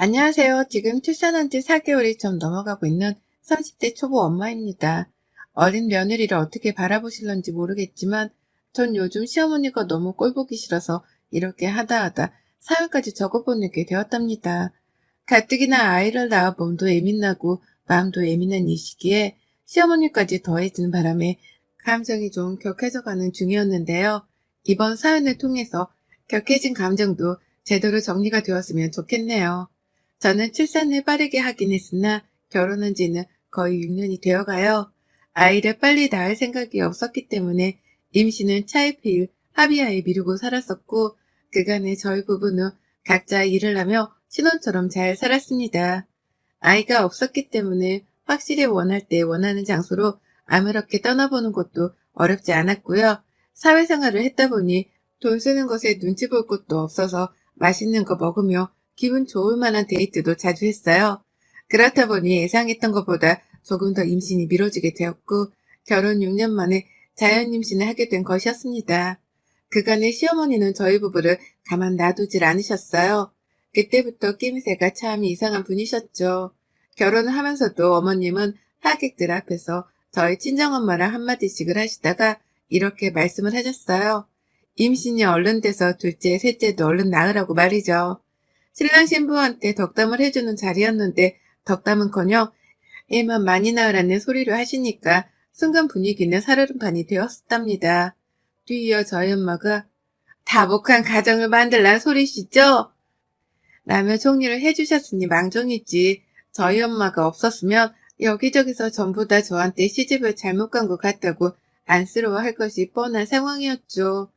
안녕하세요. 지금 출산한 지 4개월이 좀 넘어가고 있는 30대 초보 엄마입니다. 어린 며느리를 어떻게 바라보실런지 모르겠지만 전 요즘 시어머니가 너무 꼴보기 싫어서 이렇게 하다 사연까지 적어보내게 되었답니다. 가뜩이나 아이를 낳아 몸도 예민하고 마음도 예민한 이 시기에 시어머니까지 더해지는 바람에 감정이 좀 격해져가는 중이었는데요. 이번 사연을 통해서 격해진 감정도 제대로 정리가 되었으면 좋겠네요. 저는 출산을 빠르게 하긴 했으나 결혼한 지는 거의 6년이 되어가요. 아이를 빨리 낳을 생각이 없었기 때문에 임신은 차일피일 합의하에 미루고 살았었고 그간에 저희 부부는 각자 일을 하며 신혼처럼 잘 살았습니다. 아이가 없었기 때문에 확실히 원할 때 원하는 장소로 아무렇게 떠나보는 것도 어렵지 않았고요. 사회생활을 했다 보니 돈 쓰는 것에 눈치 볼 것도 없어서 맛있는 거 먹으며 기분 좋을 만한 데이트도 자주 했어요. 그렇다 보니 예상했던 것보다 조금 더 임신이 미뤄지게 되었고 결혼 6년 만에 자연 임신을 하게 된 것이었습니다. 그간의 시어머니는 저희 부부를 가만 놔두질 않으셨어요. 그때부터 낌새가 참 이상한 분이셨죠. 결혼을 하면서도 어머님은 하객들 앞에서 저희 친정엄마랑 한마디씩을 하시다가 이렇게 말씀을 하셨어요. 임신이 얼른 돼서 둘째, 셋째도 얼른 낳으라고 말이죠. 신랑 신부한테 덕담을 해주는 자리였는데 덕담은커녕 애만 많이 낳으라는 소리를 하시니까 순간 분위기는 살얼음판이 되었답니다. 뒤이어 저희 엄마가 다복한 가정을 만들란 소리시죠? 라며 정리를 해주셨으니 망정이지. 저희 엄마가 없었으면 여기저기서 전부 다 저한테 시집을 잘못 간 것 같다고 안쓰러워할 것이 뻔한 상황이었죠.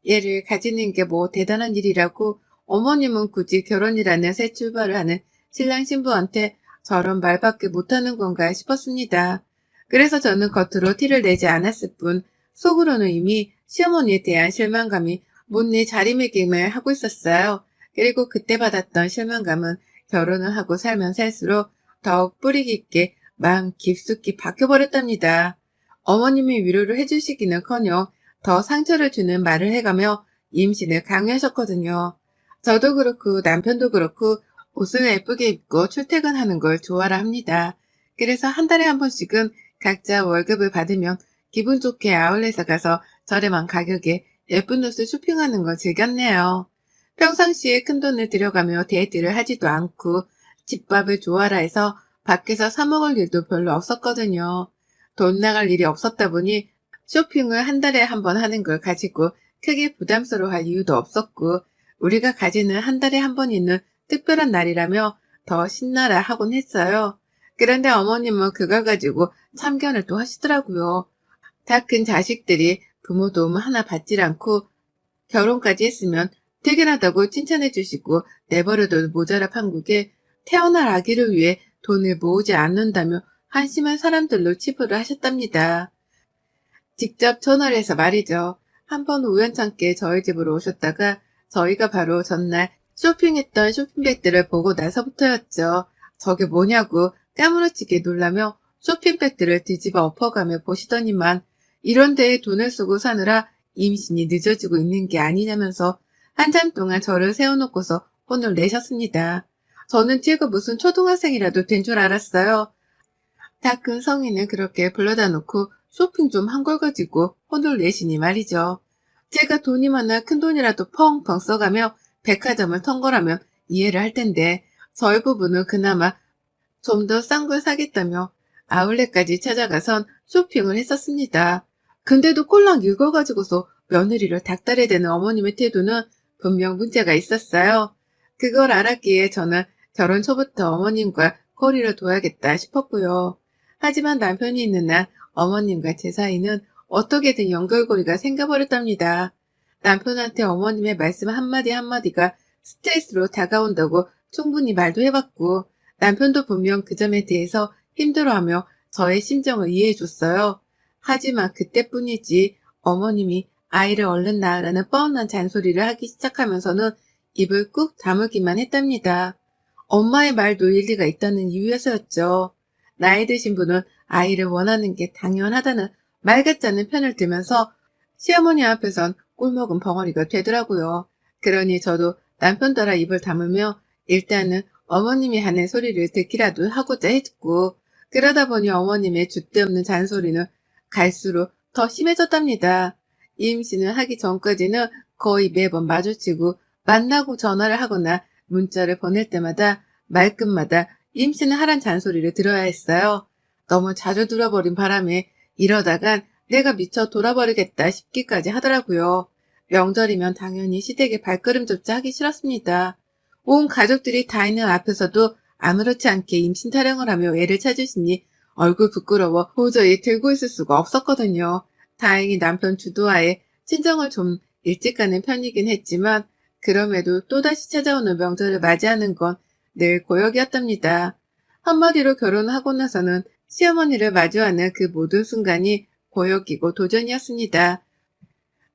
얘를 가지는 게 뭐 대단한 일이라고 어머님은 굳이 결혼이라는 새 출발을 하는 신랑 신부한테 저런 말밖에 못하는 건가 싶었습니다. 그래서 저는 겉으로 티를 내지 않았을 뿐 속으로는 이미 시어머니에 대한 실망감이 못내 자리매김을 하고 있었어요. 그리고 그때 받았던 실망감은 결혼을 하고 살면 살수록 더욱 뿌리 깊게 마음 깊숙이 박혀버렸답니다. 어머님이 위로를 해주시기는커녕 더 상처를 주는 말을 해가며 임신을 강요하셨거든요. 저도 그렇고 남편도 그렇고 옷을 예쁘게 입고 출퇴근하는 걸 좋아라 합니다. 그래서 한 달에 한 번씩은 각자 월급을 받으면 기분 좋게 아울렛에 가서 저렴한 가격에 예쁜 옷을 쇼핑하는 걸 즐겼네요. 평상시에 큰돈을 들여가며 데이트를 하지도 않고 집밥을 좋아라 해서 밖에서 사 먹을 일도 별로 없었거든요. 돈 나갈 일이 없었다 보니 쇼핑을 한 달에 한 번 하는 걸 가지고 크게 부담스러워할 이유도 없었고 우리가 가지는 한 달에 한 번 있는 특별한 날이라며 더 신나라 하곤 했어요. 그런데 어머님은 그걸 가지고 참견을 또 하시더라고요. 다 큰 자식들이 부모 도움 하나 받질 않고 결혼까지 했으면 퇴근하다고 칭찬해 주시고 내버려둬도 모자라 판국에 태어날 아기를 위해 돈을 모으지 않는다며 한심한 사람들로 치부를 하셨답니다. 직접 전화를 해서 말이죠. 한번 우연찮게 저희 집으로 오셨다가 저희가 바로 전날 쇼핑했던 쇼핑백들을 보고 나서부터였죠. 저게 뭐냐고 까무러치게 놀라며 쇼핑백들을 뒤집어 엎어가며 보시더니만 이런 데에 돈을 쓰고 사느라 임신이 늦어지고 있는 게 아니냐면서 한참 동안 저를 세워놓고서 혼을 내셨습니다. 저는 제가 무슨 초등학생이라도 된 줄 알았어요. 다 큰 성인을 그렇게 불러다 놓고 쇼핑 좀 한 걸 가지고 혼을 내시니 말이죠. 제가 돈이 많아 큰 돈이라도 펑펑 써가며 백화점을 턴 거라면 이해를 할 텐데 저희 부부는 그나마 좀 더 싼 걸 사겠다며 아울렛까지 찾아가선 쇼핑을 했었습니다. 근데도 꼴랑 이걸 가지고서 며느리를 닥달해대는 어머님의 태도는 분명 문제가 있었어요. 그걸 알았기에 저는 결혼 초부터 어머님과 거리를 둬야겠다 싶었고요. 하지만 남편이 있는 날 어머님과 제 사이는 어떻게든 연결고리가 생겨버렸답니다. 남편한테 어머님의 말씀 한마디 한마디가 스트레스로 다가온다고 충분히 말도 해봤고 남편도 분명 그 점에 대해서 힘들어하며 저의 심정을 이해해줬어요. 하지만 그때뿐이지 어머님이 아이를 얼른 낳으라는 뻔한 잔소리를 하기 시작하면서는 입을 꾹 다물기만 했답니다. 엄마의 말도 일리가 있다는 이유에서였죠. 나이 드신 분은 아이를 원하는 게 당연하다는 말 같지 않은 편을 들면서 시어머니 앞에선 꿀먹은 벙어리가 되더라고요. 그러니 저도 남편 따라 입을 다물며 일단은 어머님이 하는 소리를 듣기라도 하고자 했고, 그러다 보니 어머님의 줏대없는 잔소리는 갈수록 더 심해졌답니다. 임신을 하기 전까지는 거의 매번 마주치고 만나고 전화를 하거나 문자를 보낼 때마다 말끝마다 임신을 하란 잔소리를 들어야 했어요. 너무 자주 들어버린 바람에 이러다간 내가 미쳐 돌아버리겠다 싶기까지 하더라고요. 명절이면 당연히 시댁에 발걸음조차 하기 싫었습니다. 온 가족들이 다 있는 앞에서도 아무렇지 않게 임신 타령을 하며 애를 찾으시니 얼굴 부끄러워 도저히 들고 있을 수가 없었거든요. 다행히 남편 주도하에 친정을 좀 일찍 가는 편이긴 했지만 그럼에도 또다시 찾아오는 명절을 맞이하는 건 늘 고역이었답니다. 한마디로 결혼하고 나서는 시어머니를 마주하는 그 모든 순간이 고역이고 도전이었습니다.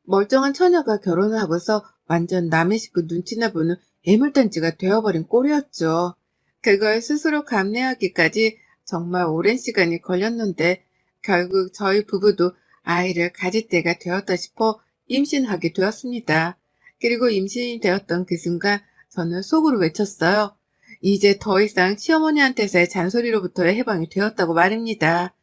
멀쩡한 처녀가 결혼을 하고서 완전 남의 식구 눈치나 보는 애물단지가 되어버린 꼴이었죠. 그걸 스스로 감내하기까지 정말 오랜 시간이 걸렸는데 결국 저희 부부도 아이를 가질 때가 되었다 싶어 임신하게 되었습니다. 그리고 임신이 되었던 그 순간 저는 속으로 외쳤어요. 이제 더 이상 시어머니한테서의 잔소리로부터의 해방이 되었다고 말입니다.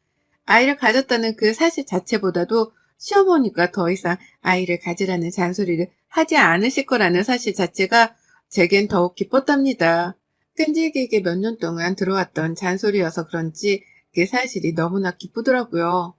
아이를 가졌다는 그 사실 자체보다도 시어머니가 더 이상 아이를 가지라는 잔소리를 하지 않으실 거라는 사실 자체가 제겐 더욱 기뻤답니다. 끈질기게 몇 년 동안 들어왔던 잔소리여서 그런지 그 사실이 너무나 기쁘더라고요.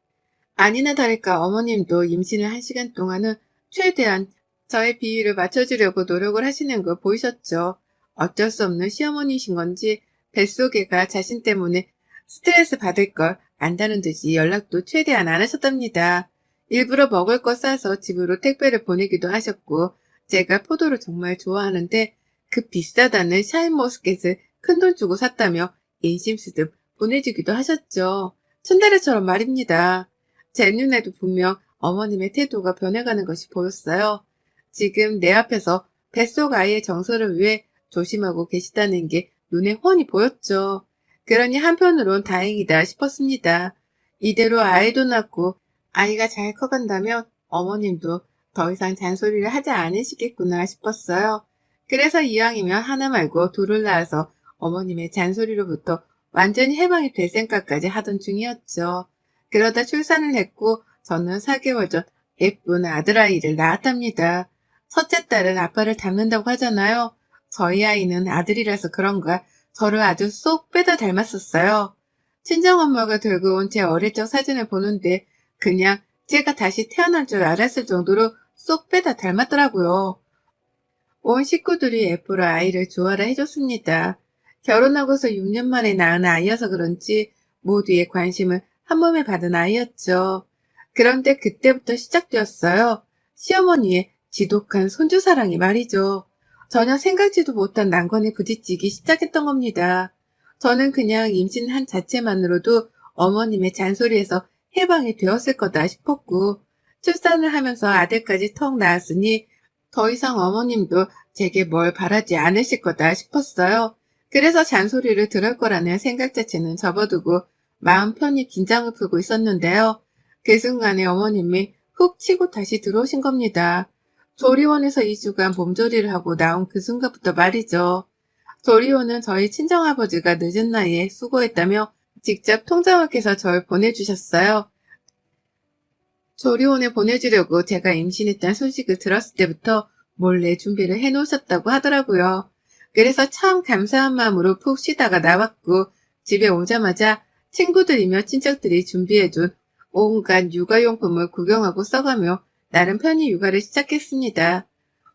아니나 다를까 어머님도 임신을 한 시간 동안은 최대한 저의 비위를 맞춰주려고 노력을 하시는 거 보이셨죠. 어쩔 수 없는 시어머니이신 건지 뱃속애가 자신 때문에 스트레스 받을 걸 안다는 듯이 연락도 최대한 안 하셨답니다. 일부러 먹을 거 싸서 집으로 택배를 보내기도 하셨고 제가 포도를 정말 좋아하는데 그 비싸다는 샤인머스켓을 큰돈 주고 샀다며 인심 쓰듯 보내주기도 하셨죠. 츤데레처럼 말입니다. 제 눈에도 분명 어머님의 태도가 변해가는 것이 보였어요. 지금 내 앞에서 뱃속 아이의 정서를 위해 조심하고 계시다는 게 눈에 훤히 보였죠. 그러니 한편으론 다행이다 싶었습니다. 이대로 아이도 낳고 아이가 잘 커간다면 어머님도 더 이상 잔소리를 하지 않으시겠구나 싶었어요. 그래서 이왕이면 하나 말고 둘을 낳아서 어머님의 잔소리로부터 완전히 해방이 될 생각까지 하던 중이었죠. 그러다 출산을 했고 저는 4개월 전 예쁜 아들아이를 낳았답니다. 첫째 딸은 아빠를 닮는다고 하잖아요. 저희 아이는 아들이라서 그런가 저를 아주 쏙 빼다 닮았었어요. 친정엄마가 들고 온 제 어릴 적 사진을 보는데 그냥 제가 다시 태어난 줄 알았을 정도로 쏙 빼다 닮았더라고요. 온 식구들이 예쁘러 아이를 좋아라 해줬습니다. 결혼하고서 6년 만에 낳은 아이여서 그런지 모두의 관심을 한 몸에 받은 아이였죠. 그런데 그때부터 시작되었어요. 시어머니의 지독한 손주사랑이 말이죠. 전혀 생각지도 못한 난관에 부딪히기 시작했던 겁니다. 저는 그냥 임신한 자체만으로도 어머님의 잔소리에서 해방이 되었을 거다 싶었고 출산을 하면서 아들까지 턱 낳았으니 더 이상 어머님도 제게 뭘 바라지 않으실 거다 싶었어요. 그래서 잔소리를 들을 거라는 생각 자체는 접어두고 마음 편히 긴장을 풀고 있었는데요. 그 순간에 어머님이 훅 치고 다시 들어오신 겁니다. 조리원에서 2주간 몸조리를 하고 나온 그 순간부터 말이죠. 조리원은 저희 친정아버지가 늦은 나이에 수고했다며 직접 통장학에서 절 보내주셨어요. 조리원에 보내주려고 제가 임신했다는 소식을 들었을 때부터 몰래 준비를 해놓으셨다고 하더라고요. 그래서 참 감사한 마음으로 푹 쉬다가 나왔고 집에 오자마자 친구들이며 친척들이 준비해준 온갖 육아용품을 구경하고 써가며 나름 편히 육아를 시작했습니다.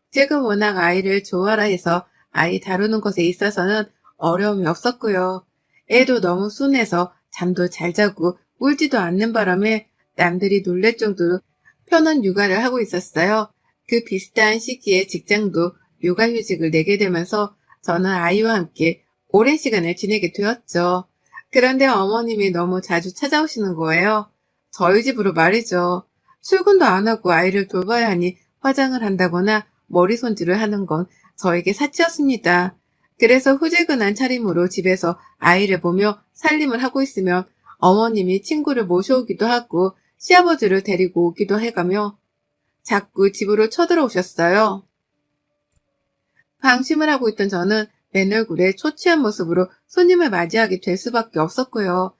제가 워낙 아이를 좋아라 해서 아이 다루는 것에 있어서는 어려움이 없었고요. 애도 너무 순해서 잠도 잘 자고 울지도 않는 바람에 남들이 놀랄 정도로 편한 육아를 하고 있었어요. 그 비슷한 시기에 직장도 육아휴직을 내게 되면서 저는 아이와 함께 오랜 시간을 지내게 되었죠. 그런데 어머님이 너무 자주 찾아오시는 거예요. 저희 집으로 말이죠. 출근도 안 하고 아이를 돌봐야 하니 화장을 한다거나 머리 손질을 하는 건 저에게 사치였습니다. 그래서 후지근한 차림으로 집에서 아이를 보며 살림을 하고 있으면 어머님이 친구를 모셔오기도 하고 시아버지를 데리고 오기도 해가며 자꾸 집으로 쳐들어오셨어요. 방심을 하고 있던 저는 맨 얼굴에 초췌한 모습으로 손님을 맞이하게 될 수밖에 없었고요.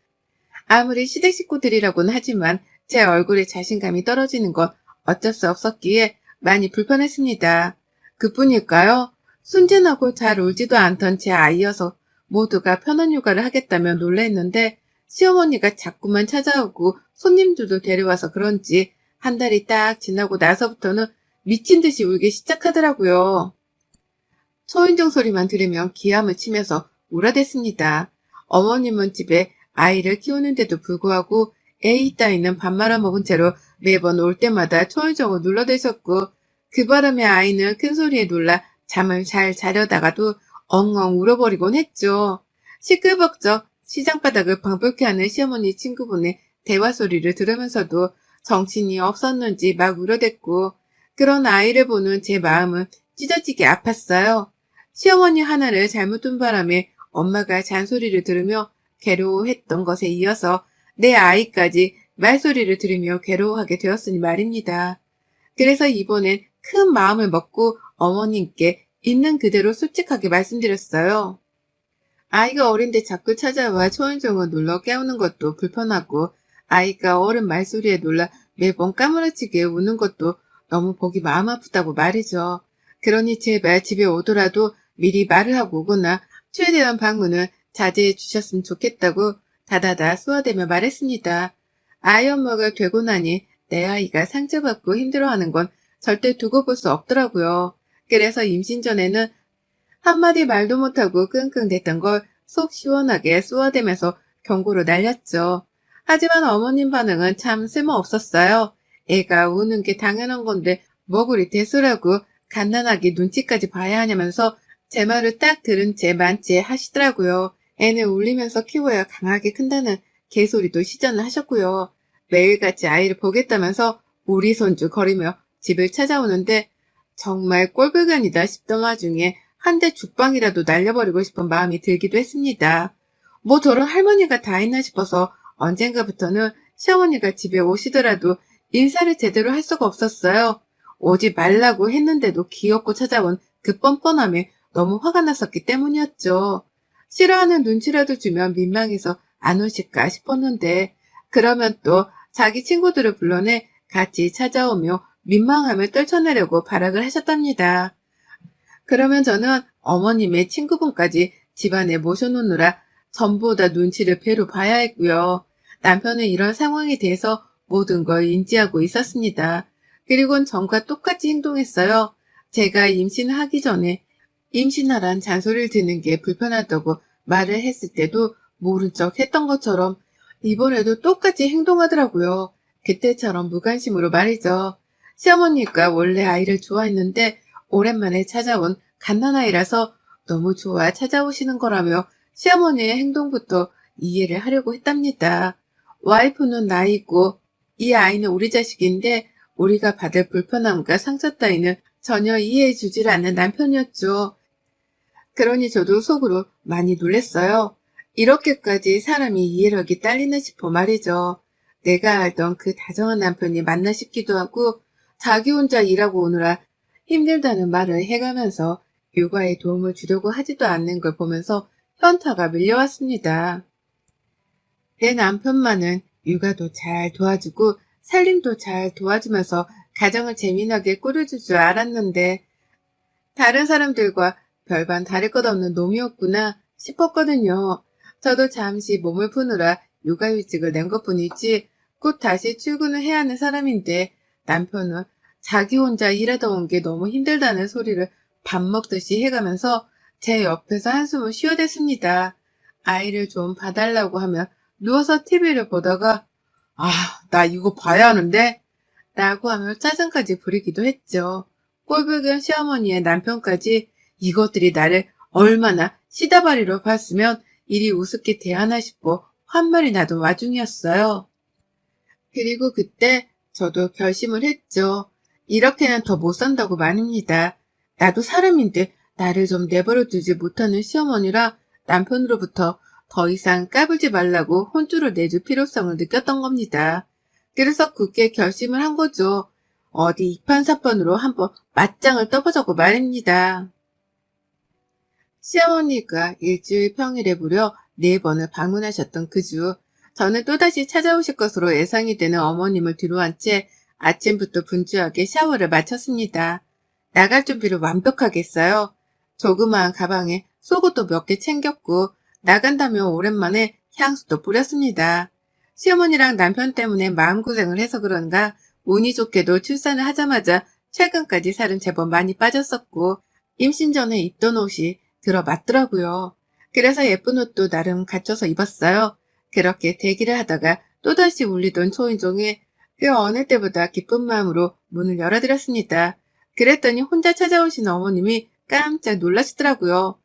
아무리 시댁 식구들이라고는 하지만 제 얼굴에 자신감이 떨어지는 건 어쩔 수 없었기에 많이 불편했습니다. 그뿐일까요? 순진하고 잘 울지도 않던 제 아이여서 모두가 편한 휴가를 하겠다며 놀랬는데 시어머니가 자꾸만 찾아오고 손님들도 데려와서 그런지 한 달이 딱 지나고 나서부터는 미친 듯이 울기 시작하더라고요. 초인종 소리만 들으면 기함을 치면서 울어댔습니다. 어머님은 집에 아이를 키우는데도 불구하고 애이 따위는 밥 말아먹은 채로 매번 올 때마다 초인종을 눌러대셨고 그 바람에 아이는 큰 소리에 놀라 잠을 잘 자려다가도 엉엉 울어버리곤 했죠. 시끌벅적 시장바닥을 방불케 하는 시어머니 친구분의 대화 소리를 들으면서도 정신이 없었는지 막 울어댔고 그런 아이를 보는 제 마음은 찢어지게 아팠어요. 시어머니 하나를 잘못 둔 바람에 엄마가 잔소리를 들으며 괴로워했던 것에 이어서 내 아이까지 말소리를 들으며 괴로워하게 되었으니 말입니다. 그래서 이번엔 큰 마음을 먹고 어머님께 있는 그대로 솔직하게 말씀드렸어요. 아이가 어린데 자꾸 찾아와 초인종을 눌러 깨우는 것도 불편하고 아이가 어른 말소리에 놀라 매번 까무러치게 우는 것도 너무 보기 마음 아프다고 말이죠. 그러니 제발 집에 오더라도 미리 말을 하고 오거나 최대한 방문을 자제해 주셨으면 좋겠다고 다다다 소화되며 말했습니다. 아이 엄마가 되고 나니 내 아이가 상처받고 힘들어하는 건 절대 두고 볼 수 없더라고요. 그래서 임신 전에는 한마디 말도 못하고 끙끙댔던 걸 속 시원하게 쏘아대면서 경고를 날렸죠. 하지만 어머님 반응은 참 쓸모없었어요. 애가 우는 게 당연한 건데 뭐 그리 대수라고 갓난아기 눈치까지 봐야 하냐면서 제 말을 딱 들은 채 만취 하시더라고요. 애는 울리면서 키워야 강하게 큰다는 개소리도 시전을 하셨고요. 매일같이 아이를 보겠다면서 우리 손주 거리며 집을 찾아오는데 정말 꼴불견이다 싶던 와중에 한 대 죽방이라도 날려버리고 싶은 마음이 들기도 했습니다. 뭐 저런 할머니가 다 있나 싶어서 언젠가부터는 시어머니가 집에 오시더라도 인사를 제대로 할 수가 없었어요. 오지 말라고 했는데도 귀엽고 찾아온 그 뻔뻔함에 너무 화가 났었기 때문이었죠. 싫어하는 눈치라도 주면 민망해서 안 오실까 싶었는데 그러면 또 자기 친구들을 불러내 같이 찾아오며 민망함을 떨쳐내려고 발악을 하셨답니다. 그러면 저는 어머님의 친구분까지 집안에 모셔놓느라 전보다 눈치를 배로 봐야 했고요. 남편은 이런 상황에 대해서 모든 걸 인지하고 있었습니다. 그리고는 전과 똑같이 행동했어요. 제가 임신하기 전에 임신하란 잔소리를 듣는 게 불편하다고 말을 했을 때도 모른 척 했던 것처럼 이번에도 똑같이 행동하더라고요. 그때처럼 무관심으로 말이죠. 시어머니가 원래 아이를 좋아했는데 오랜만에 찾아온 갓난아이라서 너무 좋아 찾아오시는 거라며 시어머니의 행동부터 이해를 하려고 했답니다. 와이프는 나이고 이 아이는 우리 자식인데 우리가 받을 불편함과 상처 따위는 전혀 이해해 주질 않는 남편이었죠. 그러니 저도 속으로 많이 놀랬어요. 이렇게까지 사람이 이해력이 딸리나 싶어 말이죠. 내가 알던 그 다정한 남편이 맞나 싶기도 하고 자기 혼자 일하고 오느라 힘들다는 말을 해가면서 육아에 도움을 주려고 하지도 않는 걸 보면서 현타가 밀려왔습니다. 내 남편만은 육아도 잘 도와주고 살림도 잘 도와주면서 가정을 재미나게 꾸려줄 줄 알았는데 다른 사람들과 별반 다를 것 없는 놈이었구나 싶었거든요. 저도 잠시 몸을 푸느라 육아휴직을 낸 것뿐이지 곧 다시 출근을 해야 하는 사람인데 남편은 자기 혼자 일하다 온 게 너무 힘들다는 소리를 밥 먹듯이 해가면서 제 옆에서 한숨을 쉬어댔습니다. 아이를 좀 봐달라고 하면 누워서 TV를 보다가 나 이거 봐야 하는데? 라고 하며 짜증까지 부리기도 했죠. 꼴불견 시어머니의 남편까지 이것들이 나를 얼마나 시다바리로 봤으면 이리 우습게 대하나 싶어 환말이 나던 와중이었어요. 그리고 그때 저도 결심을 했죠. 이렇게는 더 못 산다고 말입니다. 나도 사람인데 나를 좀 내버려 두지 못하는 시어머니라 남편으로부터 더 이상 까불지 말라고 혼쭐을 내줄 필요성을 느꼈던 겁니다. 그래서 굳게 결심을 한 거죠. 어디 이판사판으로 한번 맞짱을 떠보자고 말입니다. 시어머니가 일주일 평일에 무려 4번을 방문하셨던 그 주, 저는 또다시 찾아오실 것으로 예상이 되는 어머님을 뒤로한 채 아침부터 분주하게 샤워를 마쳤습니다. 나갈 준비를 완벽하게 했어요. 조그마한 가방에 속옷도 몇 개 챙겼고 나간다며 오랜만에 향수도 뿌렸습니다. 시어머니랑 남편 때문에 마음고생을 해서 그런가 운이 좋게도 출산을 하자마자 최근까지 살은 제법 많이 빠졌었고 임신 전에 입던 옷이 들어맞더라고요. 그래서 예쁜 옷도 나름 갖춰서 입었어요. 그렇게 대기를 하다가 또다시 울리던 초인종에 그 어느 때보다 기쁜 마음으로 문을 열어드렸습니다. 그랬더니 혼자 찾아오신 어머님이 깜짝 놀라시더라고요.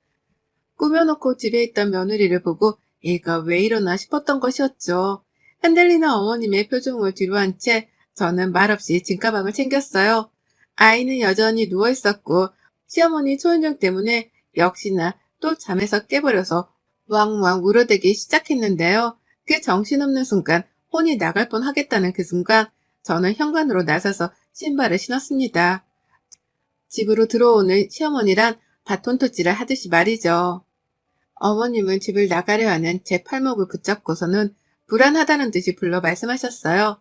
꾸며놓고 집에 있던 며느리를 보고 얘가 왜 이러나 싶었던 것이었죠. 흔들리는 어머님의 표정을 뒤로한 채 저는 말없이 짐가방을 챙겼어요. 아이는 여전히 누워있었고 시어머니 초인종 때문에 역시나 또 잠에서 깨버려서 왕왕 울어대기 시작했는데요. 그 정신없는 순간 혼이 나갈 뻔하겠다는 그 순간 저는 현관으로 나서서 신발을 신었습니다. 집으로 들어오는 시어머니란 바톤터치를 하듯이 말이죠. 어머님은 집을 나가려 하는 제 팔목을 붙잡고서는 불안하다는 듯이 불러 말씀하셨어요.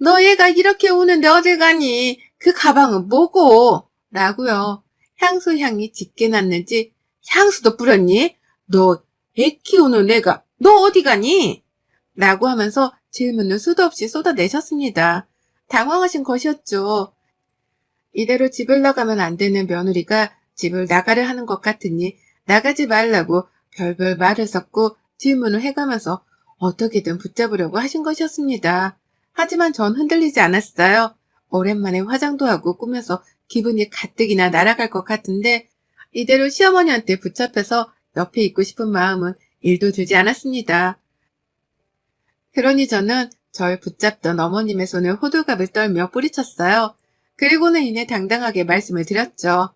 너 얘가 이렇게 우는데 어딜 가니? 그 가방은 뭐고? 라고요. 향수 향이 짙게 났는지 향수도 뿌렸니? 너 애 키우는 애가 너 어디 가니? 라고 하면서 질문을 수도 없이 쏟아내셨습니다. 당황하신 것이었죠. 이대로 집을 나가면 안 되는 며느리가 집을 나가려 하는 것 같으니 나가지 말라고 별별 말을 섞고 질문을 해가면서 어떻게든 붙잡으려고 하신 것이었습니다. 하지만 전 흔들리지 않았어요. 오랜만에 화장도 하고 꾸며서 기분이 가뜩이나 날아갈 것 같은데 이대로 시어머니한테 붙잡혀서 옆에 있고 싶은 마음은 1도 들지 않았습니다. 그러니 저는 절 붙잡던 어머님의 손을 호들갑을 떨며 뿌리쳤어요. 그리고는 이내 당당하게 말씀을 드렸죠.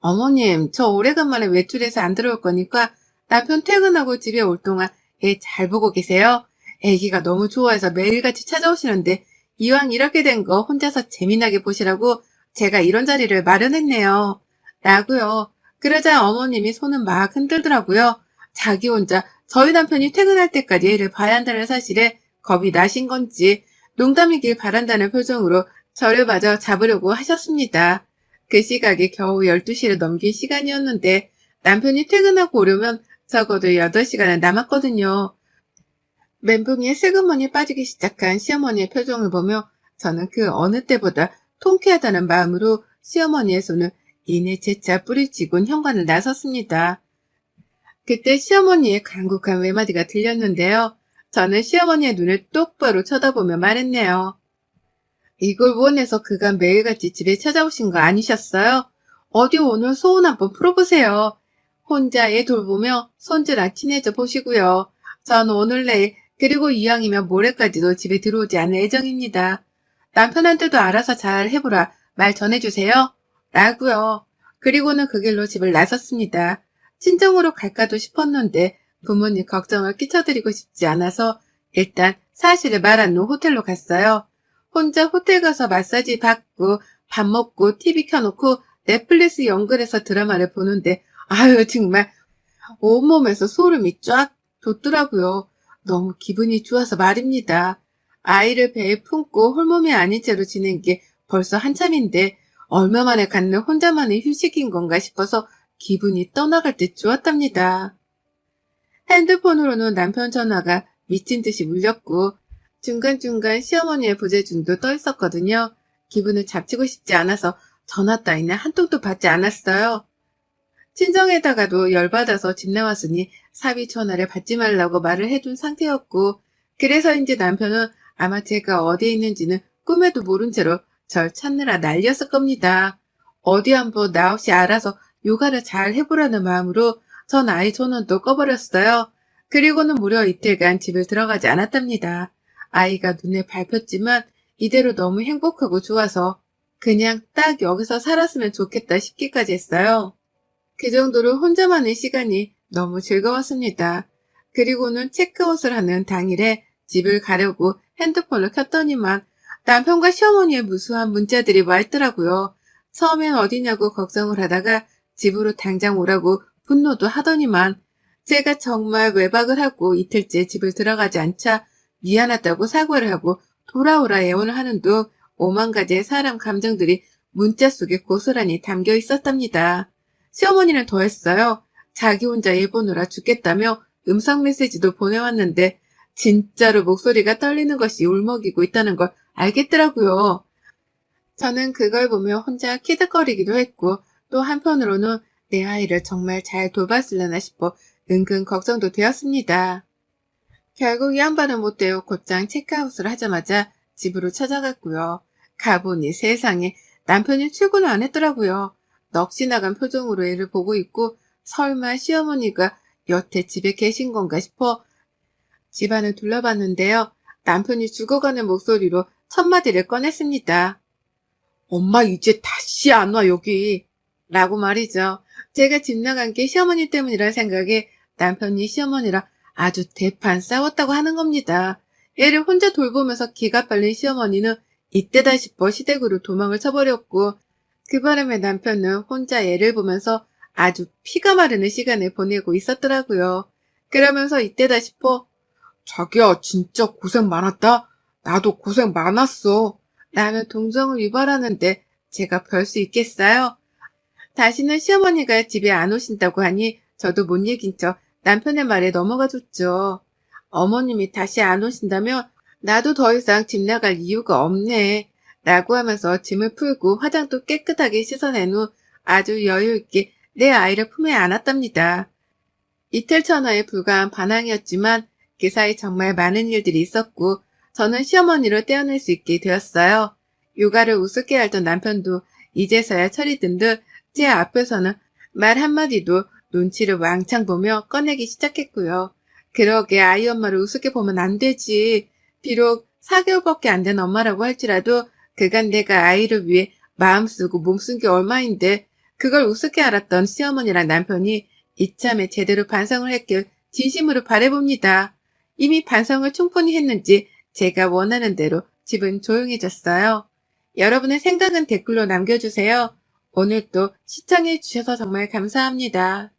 어머님, 저 오래간만에 외출해서 안 들어올 거니까 남편 퇴근하고 집에 올 동안 애 잘 보고 계세요. 애기가 너무 좋아해서 매일같이 찾아오시는데 이왕 이렇게 된 거 혼자서 재미나게 보시라고 제가 이런 자리를 마련했네요. 라고요. 그러자 어머님이 손은 막 흔들더라고요. 자기 혼자 저희 남편이 퇴근할 때까지 애를 봐야 한다는 사실에 겁이 나신 건지 농담이길 바란다는 표정으로 저를 마저 잡으려고 하셨습니다. 그 시각이 겨우 12시를 넘긴 시간이었는데 남편이 퇴근하고 오려면 적어도 8시간은 남았거든요. 멘붕에 슬그머니 빠지기 시작한 시어머니의 표정을 보며 저는 그 어느 때보다 통쾌하다는 마음으로 시어머니의 손을 이내 재차 뿌리치곤 현관을 나섰습니다. 그때 시어머니의 간곡한 외마디가 들렸는데요. 저는 시어머니의 눈을 똑바로 쳐다보며 말했네요. 이걸 원해서 그간 매일같이 집에 찾아오신 거 아니셨어요? 어디 오늘 소원 한번 풀어보세요. 혼자 애 돌보며 손주랑 친해져 보시고요. 전 오늘 내일 그리고 이왕이면 모레까지도 집에 들어오지 않을 예정입니다. 남편한테도 알아서 잘 해보라 말 전해주세요. 라고요. 그리고는 그 길로 집을 나섰습니다. 친정으로 갈까도 싶었는데 부모님 걱정을 끼쳐드리고 싶지 않아서 일단 사실을 말한 후 호텔로 갔어요. 혼자 호텔 가서 마사지 받고 밥 먹고 TV 켜놓고 넷플릭스 연결해서 드라마를 보는데 아유 정말 온몸에서 소름이 쫙 돋더라고요. 너무 기분이 좋아서 말입니다. 아이를 배에 품고 홀몸이 아닌 채로 지낸 게 벌써 한참인데 얼마 만에 갖는 혼자만의 휴식인 건가 싶어서 기분이 떠나갈 듯 좋았답니다. 핸드폰으로는 남편 전화가 미친 듯이 울렸고 중간중간 시어머니의 부재중도 떠 있었거든요. 기분을 잡치고 싶지 않아서 전화 따위는 한 통도 받지 않았어요. 친정에다가도 열받아서 집 나왔으니 사위 전화를 받지 말라고 말을 해둔 상태였고 그래서인지 남편은 아마 제가 어디에 있는지는 꿈에도 모른 채로 절 찾느라 난리였을 겁니다. 어디 한번 나 없이 알아서 요가를 잘 해보라는 마음으로 전 아이 전원도 꺼버렸어요. 그리고는 무려 이틀간 집을 들어가지 않았답니다. 아이가 눈에 밟혔지만 이대로 너무 행복하고 좋아서 그냥 딱 여기서 살았으면 좋겠다 싶기까지 했어요. 그 정도로 혼자만의 시간이 너무 즐거웠습니다. 그리고는 체크아웃을 하는 당일에 집을 가려고 핸드폰을 켰더니만 남편과 시어머니의 무수한 문자들이 와 있더라고요. 처음엔 어디냐고 걱정을 하다가 집으로 당장 오라고 분노도 하더니만 제가 정말 외박을 하고 이틀째 집을 들어가지 않자 미안하다고 사과를 하고 돌아오라 애원을 하는 등 5만 가지의 사람 감정들이 문자 속에 고스란히 담겨 있었답니다. 시어머니는 더했어요. 자기 혼자 일 보느라 죽겠다며 음성 메시지도 보내왔는데 진짜로 목소리가 떨리는 것이 울먹이고 있다는 걸 알겠더라고요. 저는 그걸 보며 혼자 키득거리기도 했고 또 한편으로는 내 아이를 정말 잘 돌봤으려나 싶어 은근 걱정도 되었습니다. 결국 이 양반은 못되어 곧장 체크아웃을 하자마자 집으로 찾아갔고요. 가보니 세상에 남편이 출근을 안 했더라고요. 넋이 나간 표정으로 애를 보고 있고 설마 시어머니가 여태 집에 계신 건가 싶어 집안을 둘러봤는데요. 남편이 죽어가는 목소리로 첫 마디를 꺼냈습니다. 엄마 이제 다시 안 와 여기. 라고 말이죠. 제가 집 나간 게 시어머니 때문이라 생각에 남편이 시어머니랑 아주 대판 싸웠다고 하는 겁니다. 애를 혼자 돌보면서 기가 빨린 시어머니는 이때다 싶어 시댁으로 도망을 쳐버렸고 그 바람에 남편은 혼자 애를 보면서 아주 피가 마르는 시간을 보내고 있었더라고요. 그러면서 이때다 싶어 자기야 진짜 고생 많았다. 나도 고생 많았어. 라며 동정을 유발하는데 제가 별 수 있겠어요? 다시는 시어머니가 집에 안 오신다고 하니 저도 못 이긴 척 남편의 말에 넘어가 줬죠. 어머님이 다시 안 오신다면 나도 더 이상 집 나갈 이유가 없네. 라고 하면서 짐을 풀고 화장도 깨끗하게 씻어낸 후 아주 여유있게 내 아이를 품에 안았답니다. 이틀 전화에 불과한 반항이었지만 그 사이 정말 많은 일들이 있었고 저는 시어머니를 떼어낼 수 있게 되었어요. 육아를 우습게 알던 남편도 이제서야 철이 든 듯 제 앞에서는 말 한마디도 눈치를 왕창 보며 꺼내기 시작했고요. 그러게 아이 엄마를 우습게 보면 안 되지. 비록 4개월밖에 안 된 엄마라고 할지라도 그간 내가 아이를 위해 마음 쓰고 몸 쓴 게 얼마인데 그걸 우습게 알았던 시어머니랑 남편이 이참에 제대로 반성을 했길 진심으로 바라봅니다. 이미 반성을 충분히 했는지 제가 원하는 대로 집은 조용해졌어요. 여러분의 생각은 댓글로 남겨주세요. 오늘도 시청해주셔서 정말 감사합니다.